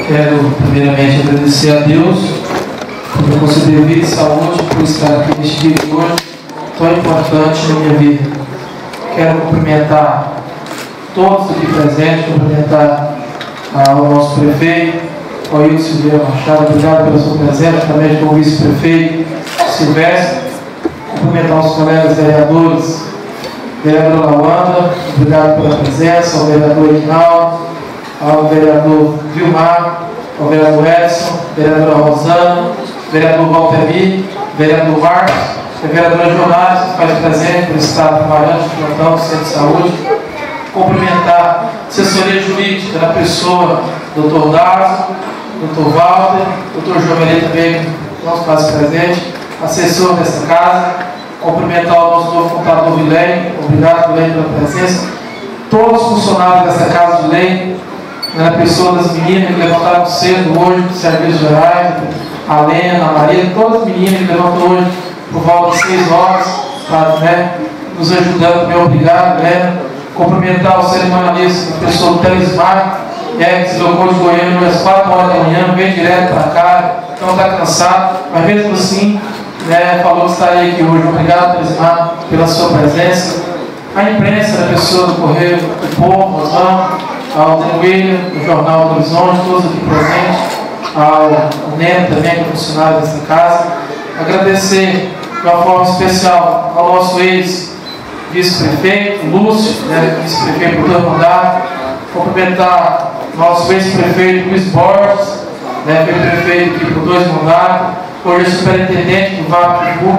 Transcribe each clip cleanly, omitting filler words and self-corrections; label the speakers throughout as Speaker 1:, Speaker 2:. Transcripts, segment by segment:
Speaker 1: Quero primeiramente agradecer a Deus por me conceder vida e saúde, por estar aqui neste dia de hoje tão importante na minha vida. Quero cumprimentar todos aqui presentes, cumprimentar ao nosso prefeito, ao Hilton Silveira Machado, obrigado pela sua presença, também com o vice-prefeito Silvestre, cumprimentar os colegas vereadores, vereadora Lawanda, obrigado pela presença, ao vereador Ignaldo, ao vereador Vilmar, ao vereador Edson, vereadora Rosana, vereador Valtemir, vereador Marcos, a vereadora Jonas, que faz presente por estar trabalhando no plantão do Centro de Saúde. Cumprimentar a assessoria jurídica da pessoa, Dr. Dazo, Dr. Walter, Dr. Jovelê também, que não se faz presente, assessor dessa casa. Cumprimentar o nosso novo contador Vilene, obrigado Vilene pela presença. Todos os funcionários dessa casa de lei, a pessoa das meninas que levantaram cedo hoje do Serviços Gerais, a Lena, a Maria, todas as meninas que levantaram hoje por volta de 6 horas, para, nos ajudando, também obrigado, cumprimentar o cerimonialista, a pessoa do Telismar, que se deslocou de Goiânia às 4 horas da manhã, veio direto para cá, não está cansado, mas mesmo assim, falou que estaria aqui hoje. Obrigado, Telismar, pela sua presença. A imprensa, a pessoa do Correio do Povo, ao William, do Jornal do Horizonte, todos aqui presentes, ao Neto também, que é funcionário dessa casa. Agradecer de uma forma especial ao nosso ex-vice-prefeito, Lúcio, vice-prefeito por 2 mandatos. Cumprimentar o nosso ex-prefeito Luiz Borges, foi prefeito aqui por 2 mandatos, hoje é superintendente do VAP, um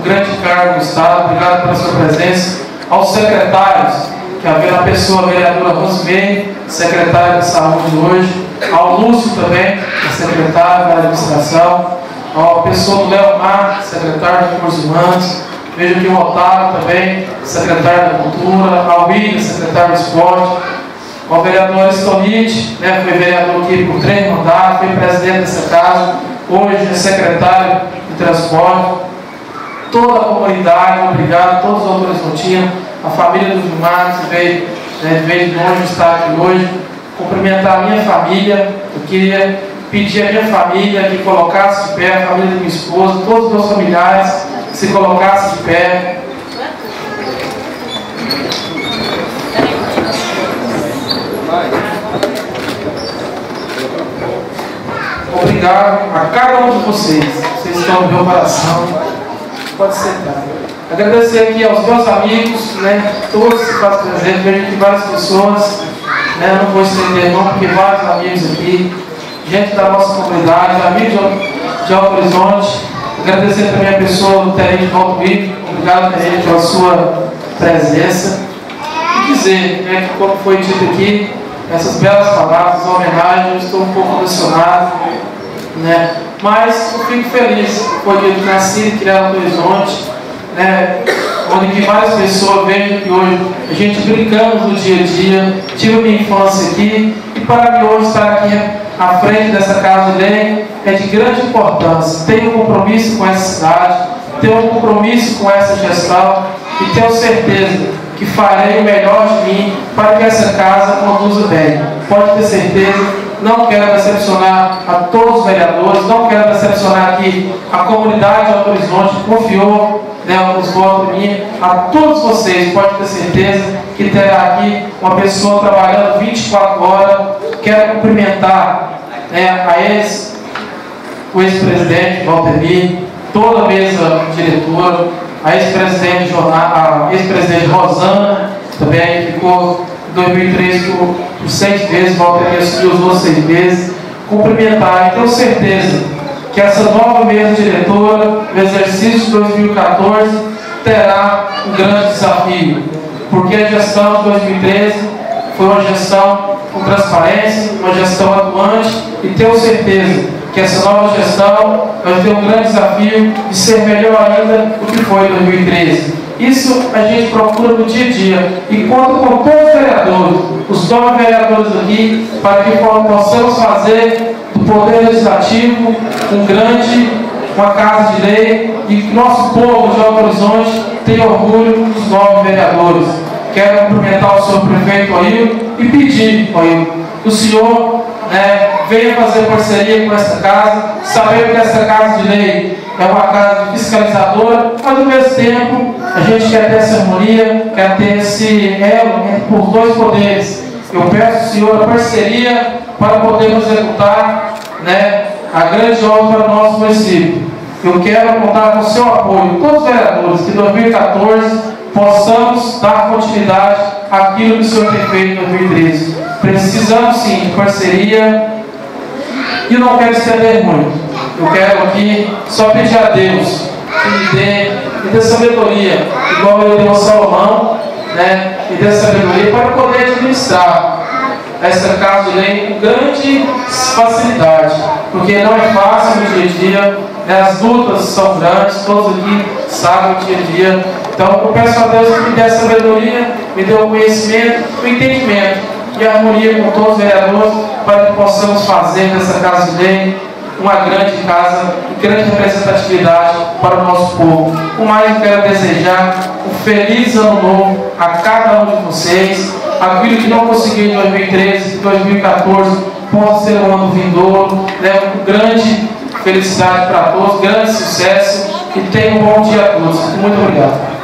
Speaker 1: grande cargo do Estado. Obrigado pela sua presença. Aos secretários, que a pessoa, a vereadora Rosemary, secretária de saúde hoje, ao Lúcio também, secretário da administração, a pessoa do Leomar, secretário de Recursos Humanos, vejo aqui o Otávio também, secretário da Cultura, ao William, secretário do Esporte, ao vereador Estonite, foi vereador aqui por 3 mandatos, foi presidente dessa casa, hoje é secretário de Transporte. Toda a comunidade, obrigado, todos os autores Montinha, a família do Vilmar, que veio de longe estar aqui hoje. Cumprimentar a minha família. Eu queria pedir à minha família que colocasse de pé, a família da minha esposa, todos os meus familiares, que se colocassem de pé. Obrigado a cada um de vocês. Vocês estão no meu coração. Pode sentar. Agradecer aqui aos meus amigos, todos que fazem presente, vejo aqui várias pessoas, não vou estender não, porque vários amigos aqui, gente da nossa comunidade, amigos de Alto Horizonte. Agradecer também a pessoa do Tenente Valtemir, obrigado Tenente pela sua presença. E dizer, que como foi dito aqui, essas belas palavras, a homenagem, eu estou um pouco emocionado, mas eu fico feliz, foi dito, nasci e criado no Horizonte, onde que várias pessoas veem que hoje a gente brincamos no dia a dia, tive minha infância aqui, e para mim hoje estar aqui à frente dessa casa de lei é de grande importância. Tenho um compromisso com essa cidade, tenho um compromisso com essa gestão e tenho certeza que farei o melhor de mim para que essa casa conduza bem. Pode ter certeza. Não quero decepcionar a todos os vereadores, não quero decepcionar aqui a comunidade de Alto Horizonte, que confiou os votos em mim. A todos vocês, pode ter certeza que terá aqui uma pessoa trabalhando 24 horas. Quero cumprimentar o ex-presidente Valtemir, toda a mesa diretora, a ex-presidente Rosana, também ficou em 2013 por 6 meses, Valtemir assumiu os outros 6 meses. Cumprimentar e tenho certeza que essa nova mesa diretora, no exercício de 2014, terá um grande desafio, porque a gestão de 2013 foi uma gestão com transparência, uma gestão atuante, e tenho certeza que essa nova gestão vai ter um grande desafio de ser melhor ainda do que foi em 2013. Isso a gente procura no dia a dia e conta com todos os vereadores, os 9 vereadores aqui, para que possamos fazer do Poder Legislativo uma casa de lei e que nosso povo de Alto Horizonte tenha orgulho dos 9 vereadores. Quero cumprimentar cumprimentar o senhor prefeito Ailton e pedir, Ailton, que o senhor venha fazer parceria com essa casa, sabendo que essa casa de lei é uma casa fiscalizadora, mas ao mesmo tempo a gente quer ter essa harmonia, quer ter esse elo entre os dois poderes. Eu peço ao senhor a parceria para podermos executar a grande obra para o nosso município. Eu quero contar com o seu apoio, todos os vereadores, que em 2014 possamos dar continuidade àquilo que o senhor tem feito em 2013. Precisamos sim de parceria e não quero estender muito. Eu quero aqui só pedir a Deus que me dê sabedoria, igual ele deu a Salomão, me dê sabedoria para poder administrar essa casa de lei com grande facilidade, porque não é fácil no dia a dia, as lutas são grandes, todos aqui sabem o dia a dia. Então eu peço a Deus que me dê a sabedoria, me dê o conhecimento, o entendimento e a harmonia com todos os vereadores, para que possamos fazer dessa casa de lei uma grande casa e grande representatividade para o nosso povo. O mais eu quero desejar um feliz ano novo a cada um de vocês. Aquilo que não consegui em 2013, 2014, possa ser um ano vindouro, com grande felicidade para todos, grande sucesso, e tenham um bom dia a todos. Muito obrigado.